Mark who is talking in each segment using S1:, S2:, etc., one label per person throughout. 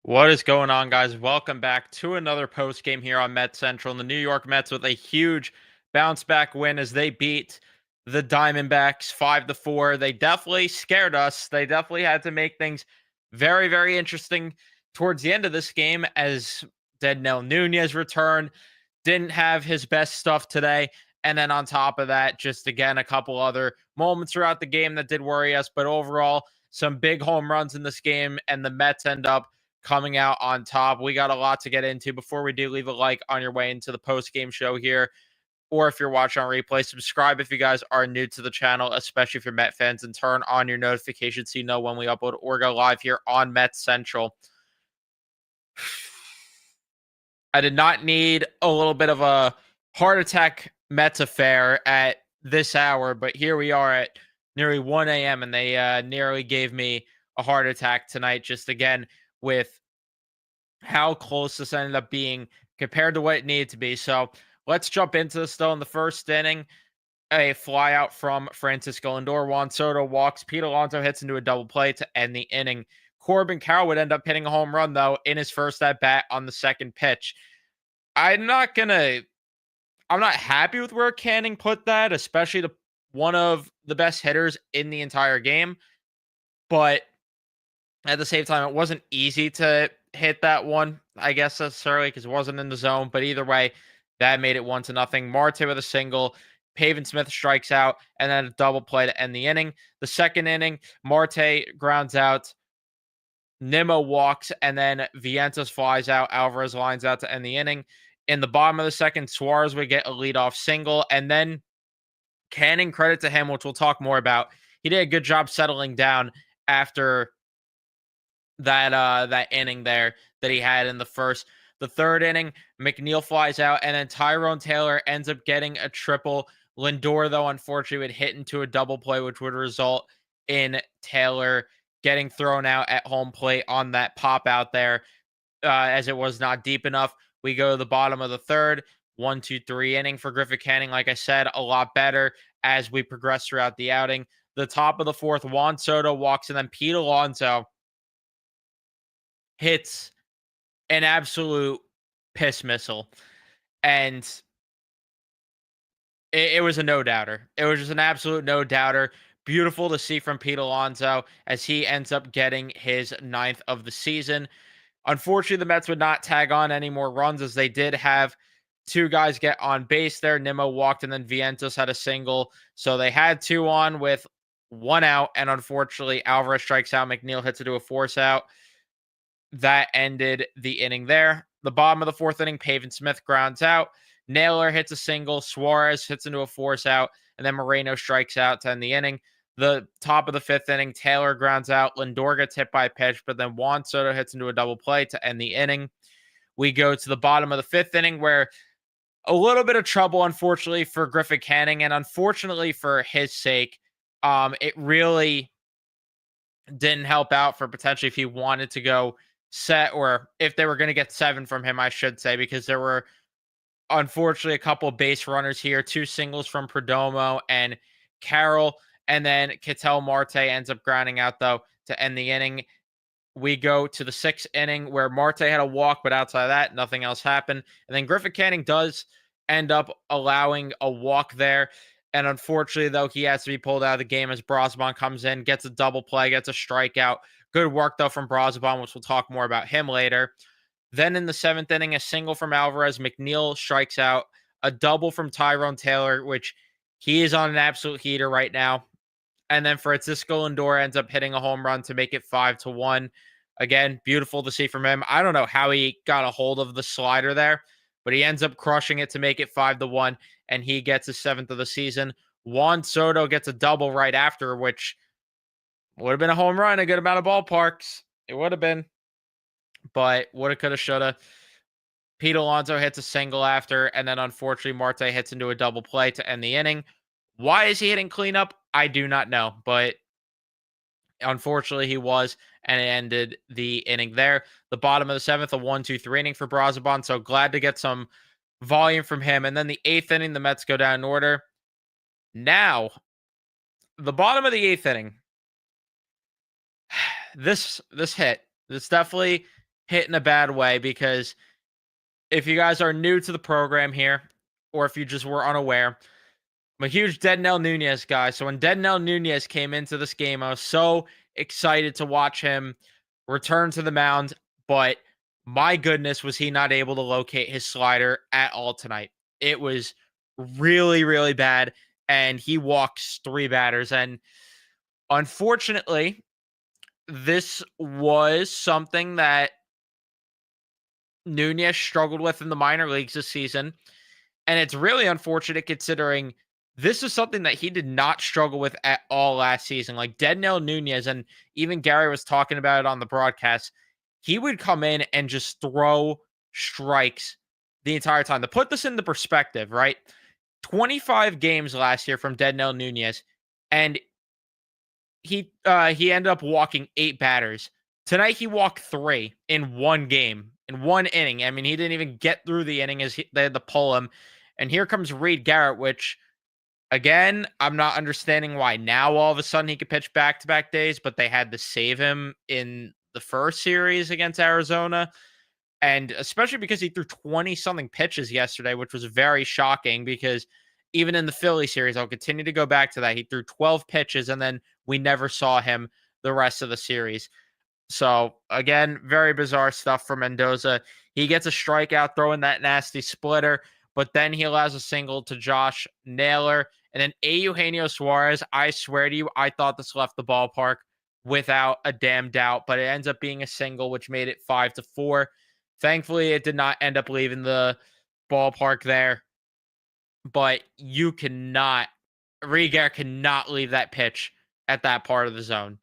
S1: What is going on, guys? Welcome back to another post game here on Mets Central. And the New York Mets with a huge bounce back win as they beat the Diamondbacks 5-4. They definitely scared us. They definitely had to make things very, very interesting towards the end of this game as Deadnell Nunez returned. Didn't have his best stuff today. And then on top of that, just again, a couple other moments throughout the game that did worry us. But overall, some big home runs in this game, and the Mets end up coming out on top. We got a lot to get into. Before we do, leave a like on your way into the post game show here. Or if you're watching on replay, subscribe if you guys are new to the channel, especially if you're Met fans, and turn on your notifications so you know when we upload or go live here on Mets Central. I did not need a little bit of a heart attack Mets affair at this hour, but here we are at nearly 1 a.m. and they nearly gave me a heart attack tonight, just again with how close this ended up being compared to what it needed to be. So let's jump into this though. In the first inning, a fly out from Francisco Lindor. Juan Soto walks. Pete Alonso hits into a double play to end the inning. Corbin Carroll would end up hitting a home run though in his first at bat on the second pitch. I'm not gonna. I'm not happy with where Canning put that, especially the one of the best hitters in the entire game. But at the same time, it wasn't easy to hit that one, I guess necessarily because it wasn't in the zone. But either way, that made it 1-0. Marte with a single. Pavin Smith strikes out, and then a double play to end the inning. The second inning, Marte grounds out. Nimmo walks, and then Vientos flies out. Alvarez lines out to end the inning. In the bottom of the second, Suarez would get a leadoff single, and then Canning, credit to him, which we'll talk more about. He did a good job settling down after that inning there that he had in the first. The third inning, McNeil flies out, and then Tyrone Taylor ends up getting a triple. Lindor, though, unfortunately, would hit into a double play, which would result in Taylor getting thrown out at home plate on that pop out there, as it was not deep enough. We go to the bottom of the third, 1-2-3 inning for Griffith Canning. Like I said, a lot better as we progress throughout the outing. The top of the fourth, Juan Soto walks, and then Pete Alonso hits an absolute piss missile. And it was a no doubter. It was just an absolute no doubter. Beautiful to see from Pete Alonso as he ends up getting his ninth of the season. Unfortunately, the Mets would not tag on any more runs as they did have two guys get on base there. Nimmo walked and then Vientos had a single. So they had two on with one out. And unfortunately, Alvarez strikes out. McNeil hits it to a force out. That ended the inning there. The bottom of the fourth inning, Pavin Smith grounds out. Naylor hits a single. Suarez hits into a force out. And then Moreno strikes out to end the inning. The top of the fifth inning, Taylor grounds out. Lindor gets hit by a pitch, but then Juan Soto hits into a double play to end the inning. We go to the bottom of the fifth inning where a little bit of trouble, unfortunately, for Griffith Canning. And unfortunately for his sake, it really didn't help out for potentially if he wanted to go set, or if they were going to get 7 from him, I should say, because there were unfortunately a couple base runners here, 2 singles from Perdomo and Carroll, and then Ketel Marte ends up grounding out though to end the inning. We go to the 6th inning where Marte had a walk, but outside of that, nothing else happened. And then Griffith Canning does end up allowing a walk there. And unfortunately, though, he has to be pulled out of the game as Brosman comes in, gets a double play, gets a strikeout. Good work, though, from Brosman, which we'll talk more about him later. Then in the 7th inning, a single from Alvarez. McNeil strikes out. A double from Tyrone Taylor, which he is on an absolute heater right now. And then Francisco Lindor ends up hitting a home run to make it 5-1. Again, beautiful to see from him. I don't know how he got a hold of the slider there, but he ends up crushing it to make it 5-1, and he gets his 7th of the season. Juan Soto gets a double right after, which would have been a home run, a good amount of ballparks. It would have been, but woulda, coulda, shoulda. Pete Alonso hits a single after, and then unfortunately Marte hits into a double play to end the inning. Why is he hitting cleanup? I do not know, but unfortunately he was, and it ended the inning there. The bottom of the 7th, a 1-2-3 inning for Brazaban, so glad to get some volume from him. And then the 8th inning, the Mets go down in order. Now, the bottom of the 8th inning, this definitely hit in a bad way because if you guys are new to the program here, or if you just were unaware, I'm a huge Deadnell Nunez guy. So when Deadnell Nunez came into this game, I was so excited to watch him return to the mound. But my goodness, was he not able to locate his slider at all tonight? It was really, really bad. And he walks three batters. And unfortunately, this was something that Nunez struggled with in the minor leagues this season. And it's really unfortunate considering this is something that he did not struggle with at all last season. Like Deadnell Nunez, and even Gary was talking about it on the broadcast, he would come in and just throw strikes the entire time. To put this into perspective, right? 25 games last year from Deadnell Nunez, and he ended up walking 8 batters. Tonight he walked 3 in one game, in one inning. I mean, he didn't even get through the inning as they had to pull him. And here comes Reed Garrett, which again, I'm not understanding why now all of a sudden he could pitch back-to-back days, but they had to save him in the first series against Arizona. And especially because he threw 20 something pitches yesterday, which was very shocking because even in the Philly series, I'll continue to go back to that. He threw 12 pitches and then we never saw him the rest of the series. So again, very bizarre stuff from Mendoza. He gets a strikeout throwing that nasty splitter, but then he allows a single to Josh Naylor. And then Eugenio Suarez, I swear to you, I thought this left the ballpark without a damn doubt, but it ends up being a single, which made it 5-4. Thankfully, it did not end up leaving the ballpark there, but you cannot, Rieger cannot leave that pitch at that part of the zone.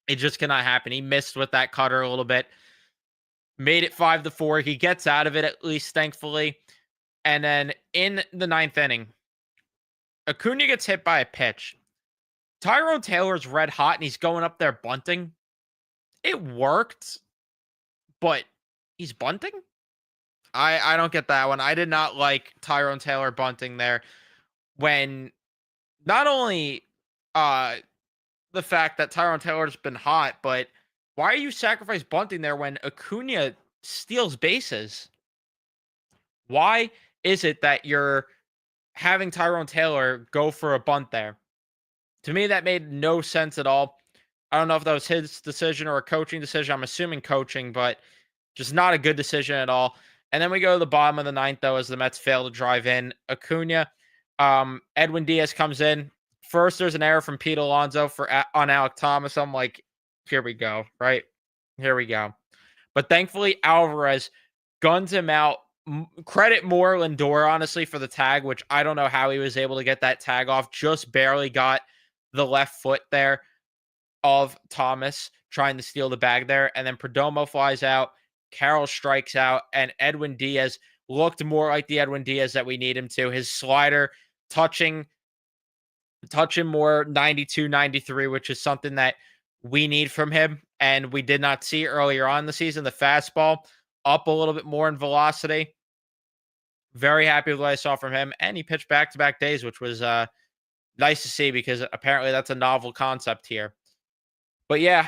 S1: It just cannot happen. He missed with that cutter a little bit, made it 5-4. He gets out of it at least, thankfully. And then in the ninth inning, Acuna gets hit by a pitch. Tyrone Taylor's red hot and he's going up there bunting. It worked, but he's bunting? I don't get that one. I did not like Tyrone Taylor bunting there when not only the fact that Tyrone Taylor's been hot, but why are you sacrifice bunting there when Acuna steals bases? Why is it that you're having Tyrone Taylor go for a bunt there? To me, that made no sense at all. I don't know if that was his decision or a coaching decision. I'm assuming coaching, but just not a good decision at all. And then we go to the bottom of the ninth, though, as the Mets fail to drive in Acuna. Edwin Diaz comes in. First, there's an error from Pete Alonso on Alek Thomas. I'm like, here we go, right? Here we go. But thankfully, Alvarez guns him out. Credit more Lindor, honestly, for the tag, which I don't know how he was able to get that tag off. Just barely got the left foot there of Thomas trying to steal the bag there. And then Perdomo flies out. Carroll strikes out. And Edwin Diaz looked more like the Edwin Diaz that we need him to. His slider touching more 92, 93, which is something that we need from him. And we did not see earlier on in the season. The fastball up a little bit more in velocity. Very happy with what I saw from him. And he pitched back-to-back days, which was nice to see because apparently that's a novel concept here. But yeah,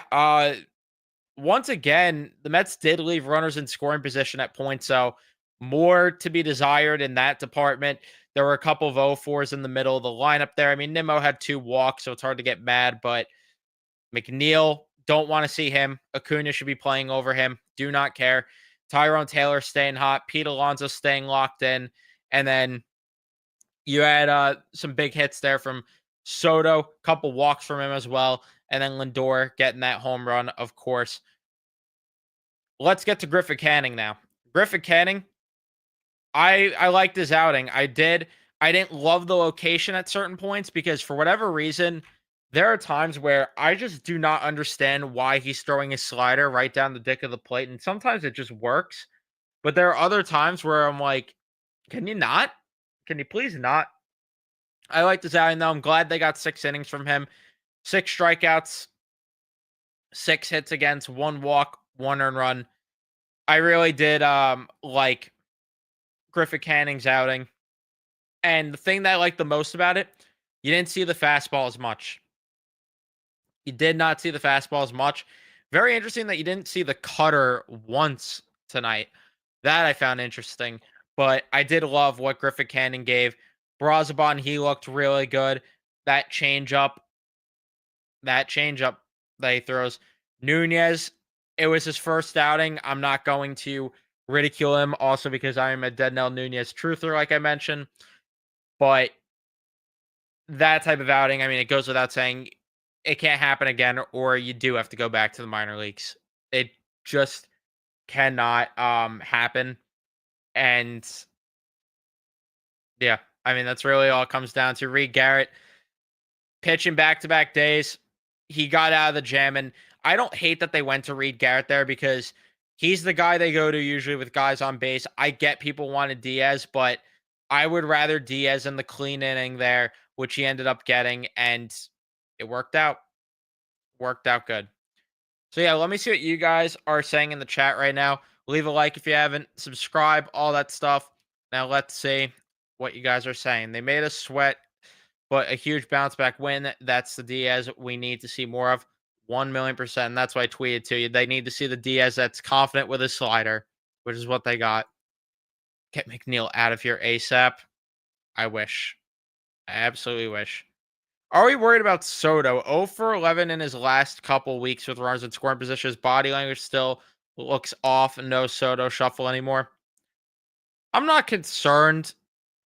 S1: once again, the Mets did leave runners in scoring position at points, so more to be desired in that department. There were a couple of 0-4s in the middle of the lineup there. I mean, Nimmo had 2 walks, so it's hard to get mad, but McNeil, don't want to see him. Acuna should be playing over him. Do not care. Tyrone Taylor staying hot. Pete Alonso staying locked in. And then you had some big hits there from Soto, couple walks from him as well. And then Lindor getting that home run, of course. Let's get to Griffin Canning now. Griffin Canning, I liked his outing. I did. I didn't love the location at certain points because for whatever reason, there are times where I just do not understand why he's throwing his slider right down the dick of the plate. And sometimes it just works. But there are other times where I'm like, can you not? Can you please not? I like this outing, though. I'm glad they got 6 innings from him. 6 strikeouts, 6 hits against, 1 walk, 1 earned run. I really did like Griffin Canning's outing. And the thing that I liked the most about it, you didn't see the fastball as much. You did not see the fastball as much. Very interesting that you didn't see the cutter once tonight. That I found interesting. But I did love what Griffin Cannon gave. Brazaban, he looked really good. That changeup, that changeup that he throws. Nunez, it was his first outing. I'm not going to ridicule him also because I am a Deadnell Nunez truther, like I mentioned. But that type of outing, I mean, it goes without saying, it can't happen again, or you do have to go back to the minor leagues. It just cannot happen. And yeah, I mean, that's really all it comes down to. Reed Garrett pitching back to back days. He got out of the jam. And I don't hate that they went to Reed Garrett there because he's the guy they go to usually with guys on base. I get people wanted Diaz, but I would rather Diaz in the clean inning there, which he ended up getting. And it worked out. Worked out good. So yeah, let me see what you guys are saying in the chat right now. Leave a like if you haven't, subscribe, all that stuff. Now let's see what you guys are saying. They made us sweat, but a huge bounce back win. That's the Diaz we need to see more of. 1,000,000%. And that's why I tweeted to you. They need to see the Diaz that's confident with his slider, which is what they got. Get McNeil out of here ASAP. I wish. I absolutely wish. Are we worried about Soto? 0 for 11 in his last couple weeks with runners in scoring position. His body language still looks off. No Soto shuffle anymore. I'm not concerned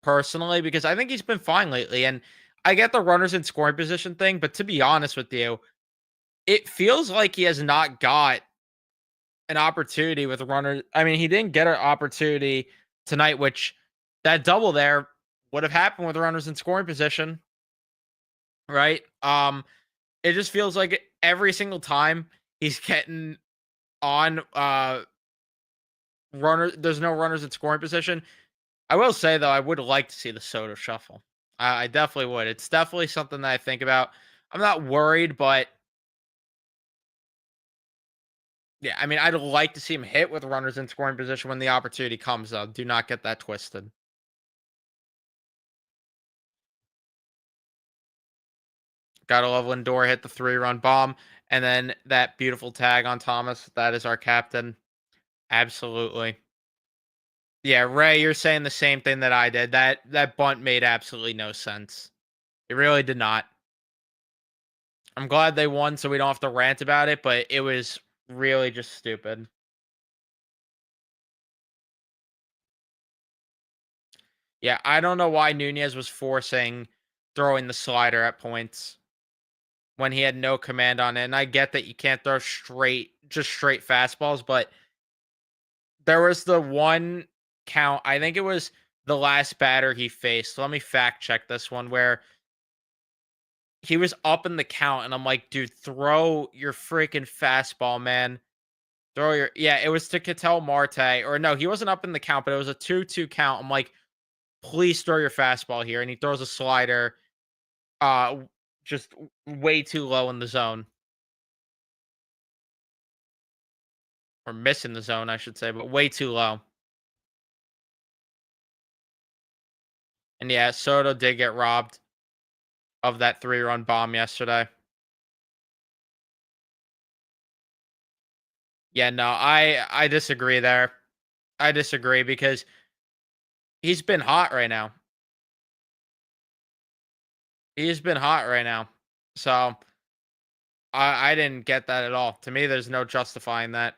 S1: personally because I think he's been fine lately. And I get the runners in scoring position thing, but to be honest with you, it feels like he has not got an opportunity with runners. I mean, he didn't get an opportunity tonight, which that double there would have happened with runners in scoring position, right? It just feels like every single time he's getting on runner, there's no runners in scoring position. I will say though, I would like to see the Soto shuffle. I definitely would. It's definitely something that I think about. I'm not worried, but yeah, I mean, I'd like to see him hit with runners in scoring position when the opportunity comes, though. Do not get that twisted. Gotta love Lindor hit the 3-run bomb. And then that beautiful tag on Thomas. That is our captain. Absolutely. Yeah, Ray, you're saying the same thing that I did. That bunt made absolutely no sense. It really did not. I'm glad they won so we don't have to rant about it, but it was really just stupid. Yeah, I don't know why Nunez was forcing throwing the slider at points when he had no command on it. And I get that you can't throw straight fastballs, but there was the one count. I think it was the last batter he faced. Let me fact check this one where he was up in the count, and I'm like, dude, throw your freaking fastball, man. Throw your yeah, it was to Ketel Marte. Or no, he wasn't up in the count, but it was a 2-2 count. I'm like, please throw your fastball here. And he throws a slider uh just way too low in the zone. Or missing the zone, I should say, but way too low. And yeah, Soto did get robbed of that 3-run bomb yesterday. Yeah, no, I disagree there. I disagree because he's been hot right now. He's been hot right now. So I didn't get that at all. To me, there's no justifying that.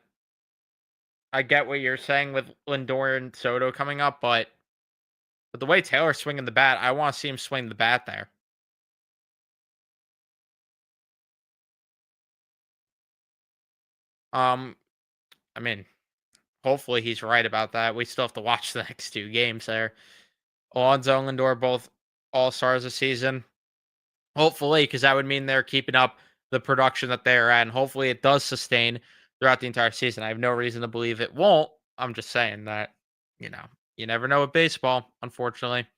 S1: I get what you're saying with Lindor and Soto coming up, but the way Taylor's swinging the bat, I want to see him swing the bat there. Um, I mean, hopefully he's right about that. We still have to watch the next 2 games there. Alonso and Lindor both all-stars this season. Hopefully, because that would mean they're keeping up the production that they're at, and hopefully it does sustain throughout the entire season. I have no reason to believe it won't. I'm just saying that, you know, you never know with baseball, unfortunately.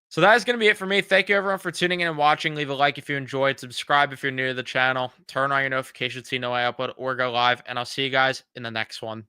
S1: So that is going to be it for me. Thank you everyone for tuning in and watching. Leave a like if you enjoyed. Subscribe if you're new to the channel. Turn on your notifications so you know I upload or go live. And I'll see you guys in the next one.